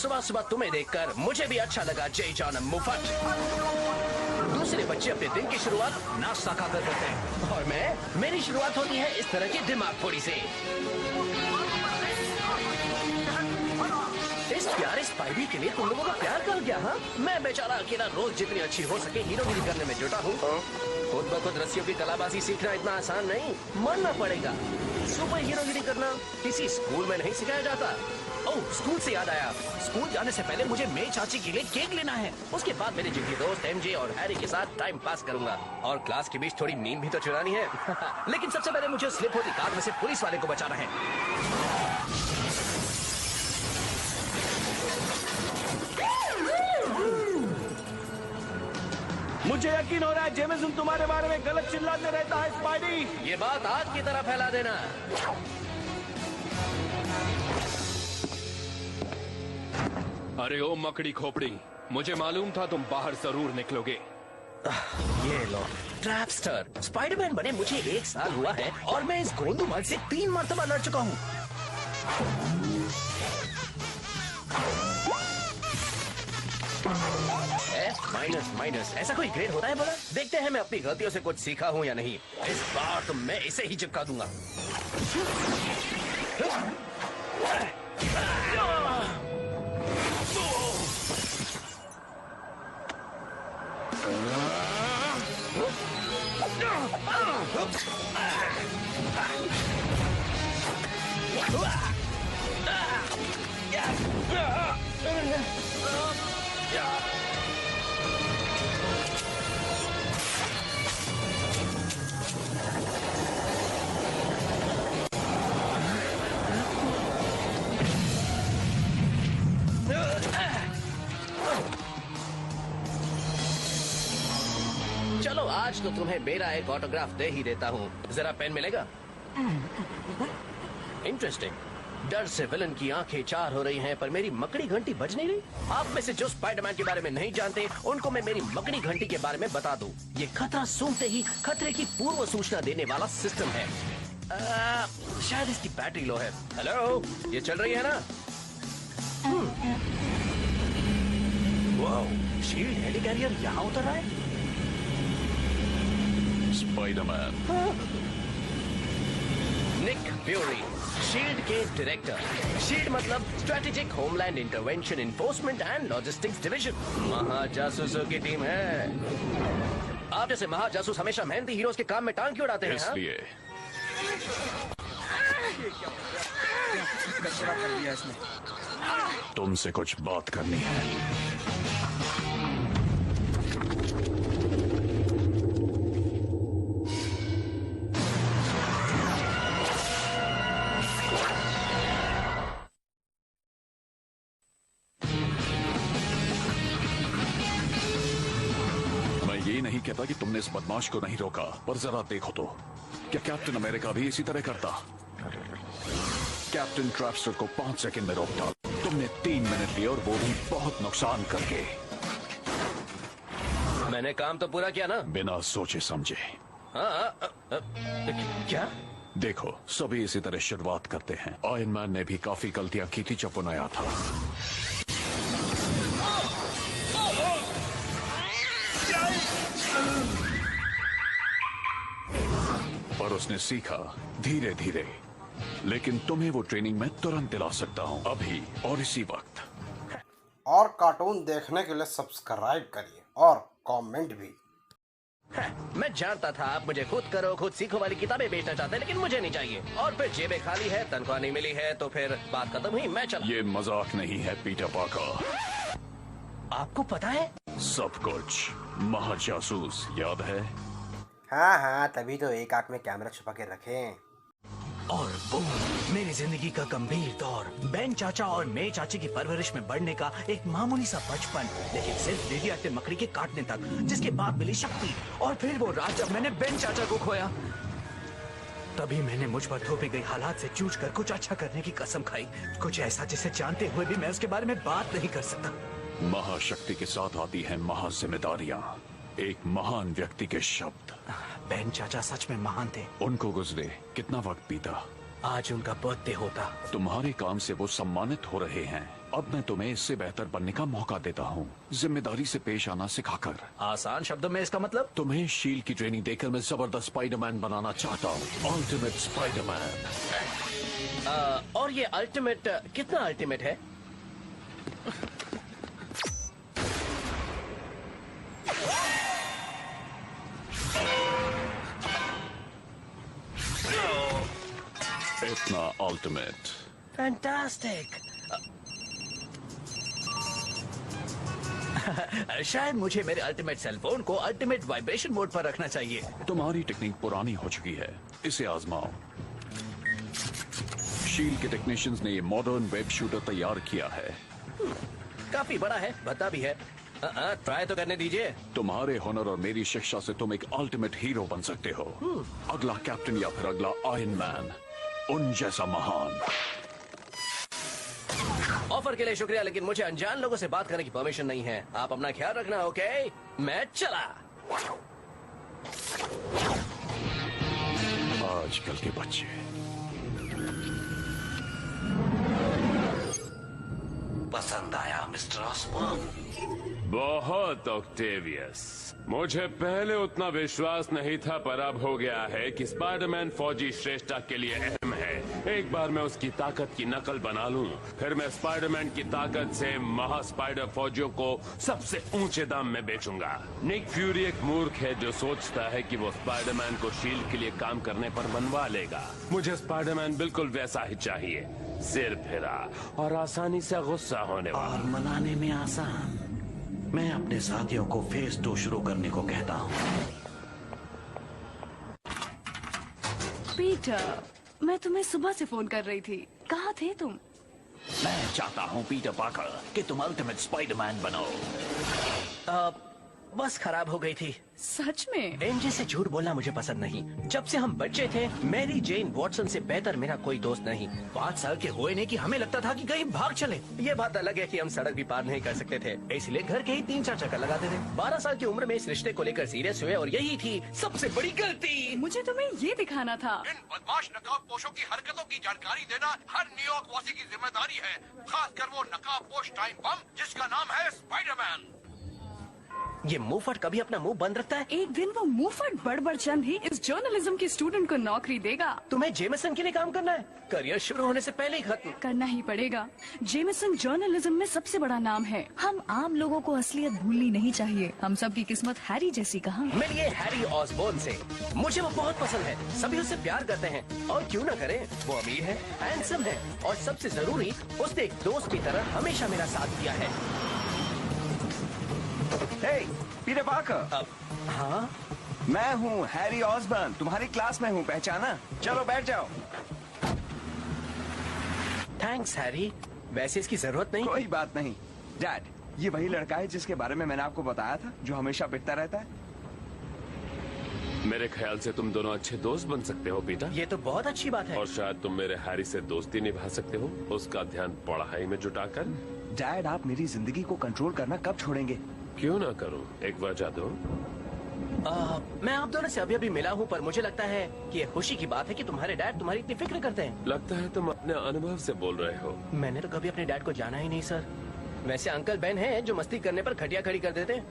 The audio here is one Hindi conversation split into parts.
सुबह सुबह तुम्हें देखकर मुझे भी अच्छा लगा जय जॉन मुफट। दूसरे बच्चे अपने दिन की शुरुआत नाश्ता खाकर करते हैं और मेरी शुरुआत होती है इस तरह की दिमाग फोड़ी से। इस प्यारे स्पाइडी के लिए तुम लोगों का प्यार कर गया? हाँ, मैं बेचारा अकेला रोज जितनी अच्छी हो सके हीरोगिरी करने में जुटा हूँ। खुद ब खुद रस्सियों की कलाबाजी सीखना इतना आसान नहीं, मानना पड़ेगा। सुपर हीरोगिरी करना किसी स्कूल में नहीं सिखाया जाता। ओह, स्कूल से याद आया, स्कूल जाने से पहले मुझे मेरी चाची के लिए केक लेना है। उसके बाद मेरे जिगरी दोस्त एमजे और हैरी के साथ टाइम पास करूंगा और क्लास के बीच थोड़ी नींद भी तो चुरानी है। लेकिन सबसे पहले मुझे स्लिप होती कार में से पुलिस वाले को बचाना है। मुझे यकीन हो रहा है जेमिसन तुम्हारे बारे में गलत चिल्लाते रहता है स्पाइडी। ये बात आग की तरह फैला देना। अरे ओ मकड़ी खोपड़ी, मुझे मालूम था तुम बाहर जरूर निकलोगे। ये लो ट्रैपस्टर। स्पाइडरमैन बने मुझे 1 साल हुआ है और मैं इस गोंदूमल से 3 मरतबा लड़ चुका हूँ। माइनस ऐसा कोई ग्रेड होता है बोला? देखते हैं मैं अपनी गलतियों से कुछ सीखा हूँ या नहीं। इस बार तो मैं इसे ही चिपका दूंगा। चलो आज तो तुम्हें मेरा एक ऑटोग्राफ दे ही देता हूँ। जरा पेन मिलेगा? इंटरेस्टिंग। डर से विलन की आंखें 4 हो रही हैं, पर मेरी मकड़ी घंटी बज नहीं रही। आप में से जो स्पाइडरमैन के बारे में नहीं जानते उनको मैं मेरी मकड़ी घंटी के बारे में बता दूं। ये खतरा सूंघते ही खतरे की पूर्व सूचना देने वाला सिस्टम है। शायद इसकी बैटरी लो है। हेलो, ये चल रही है ना? वाओ, शील्ड हेलिकैरियर यहाँ उतर रहा है। स्पाइडरमैन। निक फ्यूरी, शील्ड के डायरेक्टर। शील्ड मतलब strategic homeland intervention enforcement and logistics division. महाजासूसों की टीम है। आप जैसे महाजासूस हमेशा मेहनती हीरोज के काम में टांग क्यों उड़ाते हैं? इसलिए तुमसे कुछ बात करनी है। नहीं कहता कि तुमने इस बदमाश को नहीं रोका, पर जरा देखो तो, क्या कैप्टन अमेरिका भी इसी तरह करता? कैप्टन ट्रैपस्टर को 5 सेकंड में रोक डाला। तुमने 3 मिनट लिए और वो भी बहुत नुकसान करके। मैंने काम तो पूरा किया ना? बिना सोचे समझे। क्या? देखो, सभी इसी तरह शुरुआत करते हैं। आयरन मैन ने भी काफी गलतियां की थी जब वो नया था। पर उसने सीखा धीरे धीरे। लेकिन तुम्हें वो ट्रेनिंग मैं तुरंत दिला सकता हूँ, अभी और इसी वक्त। और कार्टून देखने के लिए सब्सक्राइब करिए और कमेंट भी। मैं जानता था आप मुझे खुद करो खुद सीखो वाली किताबें बेचना चाहते हैं, लेकिन मुझे नहीं चाहिए। और फिर जेबें खाली है, तनख्वाह नहीं मिली है, तो फिर बात खत्म हुई। मैं चला। ये मजाक नहीं है पीटर पार्कर। आपको पता है सब कुछ। महाजासूस याद है? हाँ, तभी तो एक आंख में कैमरा छुपा के रखे। और वो मेरी जिंदगी का गंभीर दौर, बेन चाचा और मे चाची की परवरिश में बढ़ने का एक मामूली सा बचपन, लेकिन सिर्फ रेडियोएक्टिव मकड़ी के काटने तक, जिसके बाद मिली शक्ति। और फिर वो रात जब मैंने बेन चाचा को खोया, तभी मैंने मुझ पर थोपी गई हालात से जूझ कर कुछ अच्छा करने की कसम खाई। कुछ ऐसा जिसे जानते हुए भी मैं उसके बारे में बात नहीं कर सकता। महाशक्ति के साथ आती है महाजिम्मेदारियां, एक महान व्यक्ति के शब्द। बेन चाचा सच में महान थे। उनको गुजरे कितना वक्त बीता। आज उनका बर्थडे होता। तुम्हारे काम से वो सम्मानित हो रहे हैं। अब मैं तुम्हें इससे बेहतर बनने का मौका देता हूँ, जिम्मेदारी से पेश आना सिखाकर। आसान शब्दों में इसका मतलब? तुम्हें शील्ड की ट्रेनिंग देकर मैं जबरदस्त स्पाइडरमैन बनाना चाहता हूँ, अल्टीमेट स्पाइडरमैन। और ये अल्टीमेट कितना अल्टीमेट है? इतना अल्टीमेट। फैंटास्टिक। शायद मुझे मेरे अल्टीमेट सेलफोन को अल्टीमेट वाइब्रेशन मोड पर रखना चाहिए। तुम्हारी टेक्निक पुरानी हो चुकी है, इसे आजमाओ। शील्ड के टेक्नीशियंस ने ये मॉडर्न वेब शूटर तैयार किया है। काफी बड़ा है, भद्दा भी है। ट्राई तो करने दीजिए। तुम्हारे हुनर और मेरी शिक्षा से तुम एक अल्टीमेट हीरो बन सकते हो। अगला कैप्टन या फिर अगला आयरन मैन, उन जैसा महान। ऑफर के लिए शुक्रिया, लेकिन मुझे अनजान लोगों से बात करने की परमिशन नहीं है। आप अपना ख्याल रखना, ओके? मैं चला। आजकल के बच्चे। पसंद आया मिस्टर ऑसबॉर्न? बहुत ऑक्टेवियस। मुझे पहले उतना विश्वास नहीं था, पर अब हो गया है कि स्पाइडरमैन फौजी श्रेष्ठता के लिए अहम है। एक बार मैं उसकी ताकत की नकल बना लूं, फिर मैं स्पाइडरमैन की ताकत से महा स्पाइडर फौजियों को सबसे ऊंचे दाम में बेचूंगा। निक फ्यूरी एक मूर्ख है जो सोचता है कि वो स्पाइडरमैन को शील्ड के लिए काम करने पर मनवा लेगा। मुझे स्पाइडरमैन बिल्कुल वैसा ही चाहिए, सिर फिरा और आसानी से गुस्सा होने वाला। और मनाने में आसान। मैं अपने साथियों को फेज 2 शुरू करने को कहता हूँ। पीटर, मैं तुम्हें सुबह से फोन कर रही थी, कहाँ थे तुम? मैं चाहता हूँ पीटर पार्कर कि तुम अल्टीमेट स्पाइडरमैन बनो। बस खराब हो गई थी। सच में? एमजे से झूठ बोलना मुझे पसंद नहीं। जब से हम बच्चे थे, मैरी जेन वॉटसन से बेहतर मेरा कोई दोस्त नहीं। 5 साल के हुए नहीं कि हमें लगता था कि कहीं भाग चले। ये बात अलग है कि हम सड़क भी पार नहीं कर सकते थे, इसलिए घर के ही 3-4 चक्कर लगाते थे। 12 साल की उम्र में इस रिश्ते को लेकर सीरियस हुए और यही थी सबसे बड़ी गलती। मुझे तुम्हें ये दिखाना था। इन बदमाश नकाबपोशों की हरकतों की जानकारी देना हर न्यूयॉर्क वासी की जिम्मेदारी है, खासकर वो नकाबपोश टाइम बम जिसका नाम है स्पाइडरमैन। ये मुंहफट कभी अपना मुंह बंद रखता है? एक दिन वो मुंहफट बड़बड़ चंद ही इस जर्नलिज्म के स्टूडेंट को नौकरी देगा। तुम्हें जेमिसन के लिए काम करना है? करियर शुरू होने से पहले ही खत्म करना ही पड़ेगा। जेमिसन जर्नलिज्म में सबसे बड़ा नाम है। हम आम लोगों को असलियत भूलनी नहीं चाहिए। हम सब की किस्मत हैरी जैसी कहाँ? मिलिए हैरी ऑसबॉर्न से। मुझे वो बहुत पसंद है, सभी उससे प्यार करते हैं और क्यों न करें। वो अमीर है, हैंडसम है और सबसे जरूरी, उसने एक दोस्त की तरह हमेशा मेरा साथ दिया है। हे, पीटर पार्कर। हाँ, मैं हूँ हैरी ऑसबॉर्न, तुम्हारी क्लास में हूँ, पहचाना? चलो बैठ जाओ। थैंक्स हैरी, वैसे इसकी जरूरत नहीं। कोई बात नहीं। डैड, ये वही लड़का है जिसके बारे में मैंने आपको बताया था, जो हमेशा पिटता रहता है। मेरे ख्याल से तुम दोनों अच्छे दोस्त बन सकते हो पीटर। ये तो बहुत अच्छी बात है। और शायद तुम मेरे हैरी से दोस्ती निभा सकते हो, उसका ध्यान पढ़ाई में जुटाकर। डैड, आप मेरी जिंदगी को कंट्रोल करना कब छोड़ेंगे? क्यों ना करूं, एक वजह दो। मैं आप दोनों से अभी मिला हूँ, पर मुझे लगता है कि ये खुशी की बात है कि तुम्हारे डैड तुम्हारी इतनी फिक्र करते हैं। लगता है तुम अपने अनुभव से बोल रहे हो। मैंने तो कभी अपने डैड को जाना ही नहीं सर। वैसे अंकल बहन हैं जो मस्ती करने पर खटिया खड़ी कर देते हैं।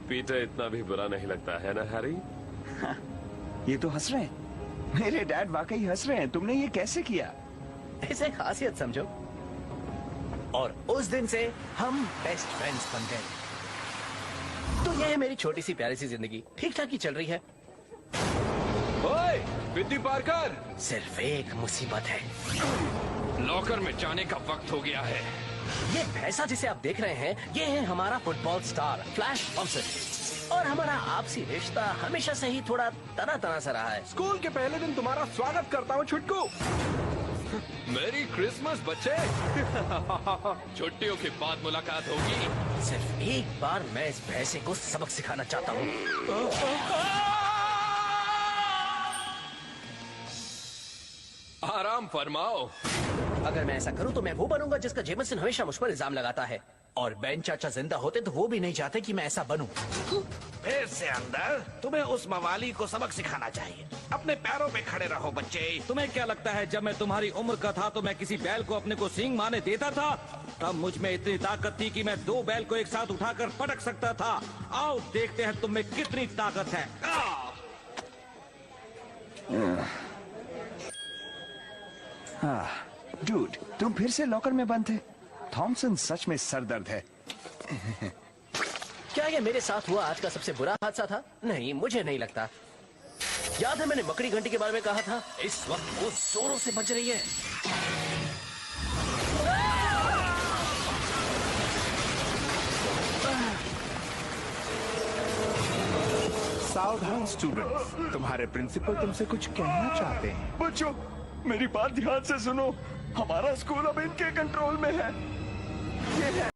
पीटर इतना भी बुरा नहीं लगता है ना हैरी? हाँ, ये तो हंस रहे हैं। मेरे डैड वाकई हंस रहे हैं। तुमने ये कैसे किया? इसे खासियत समझो। और उस दिन से हम बेस्ट फ्रेंड्स बन गए। तो यह है मेरी छोटी सी प्यारी सी जिंदगी, ठीक ठाक ही चल रही है। ओए, पीटर पार्कर! सिर्फ एक मुसीबत है। लॉकर में जाने का वक्त हो गया है। ये भैंसा जिसे आप देख रहे हैं, ये है हमारा फुटबॉल स्टार फ्लैश थॉमसन। और हमारा आपसी रिश्ता हमेशा से ही थोड़ा तना सा रहा है। स्कूल के पहले दिन तुम्हारा स्वागत करता हूँ छुटकू। मेरी क्रिसमस बच्चे। छुट्टियों के बाद मुलाकात होगी। सिर्फ एक बार मैं इस भैंसे को सबक सिखाना चाहता हूँ। आराम फरमाओ। अगर मैं ऐसा करूँ तो मैं वो बनूंगा जिसका जेमिसन हमेशा मुझ पर इल्जाम लगाता है। और बेन चाचा जिंदा होते तो वो भी नहीं चाहते कि मैं ऐसा बनूं। फिर से अंदर। तुम्हें उस मवाली को सबक सिखाना चाहिए। अपने पैरों पे खड़े रहो बच्चे। तुम्हें क्या लगता है जब मैं तुम्हारी उम्र का था तो मैं किसी बैल को अपने को सींग मारने देता था? तब मुझ में इतनी ताकत थी कि मैं 2 बैल को एक साथ उठाकर पटक सकता था। आओ देखते हैं तुम में कितनी ताकत है। डूड, तुम फिर से लॉकर में बंद थे। थॉमसन सच में सरदर्द है। क्या ये मेरे साथ हुआ आज का सबसे बुरा हादसा था? नहीं, मुझे नहीं लगता। याद है मैंने मकड़ी घंटी के बारे में कहा था? इस वक्त वो जोरों से बज रही है। सावधान स्टूडेंट्स, तुम्हारे प्रिंसिपल तुमसे कुछ कहना चाहते हैं। बच्चों, मेरी बात ध्यान से सुनो। हमारा स्कूल अब इनके कंट्रोल में है। ये है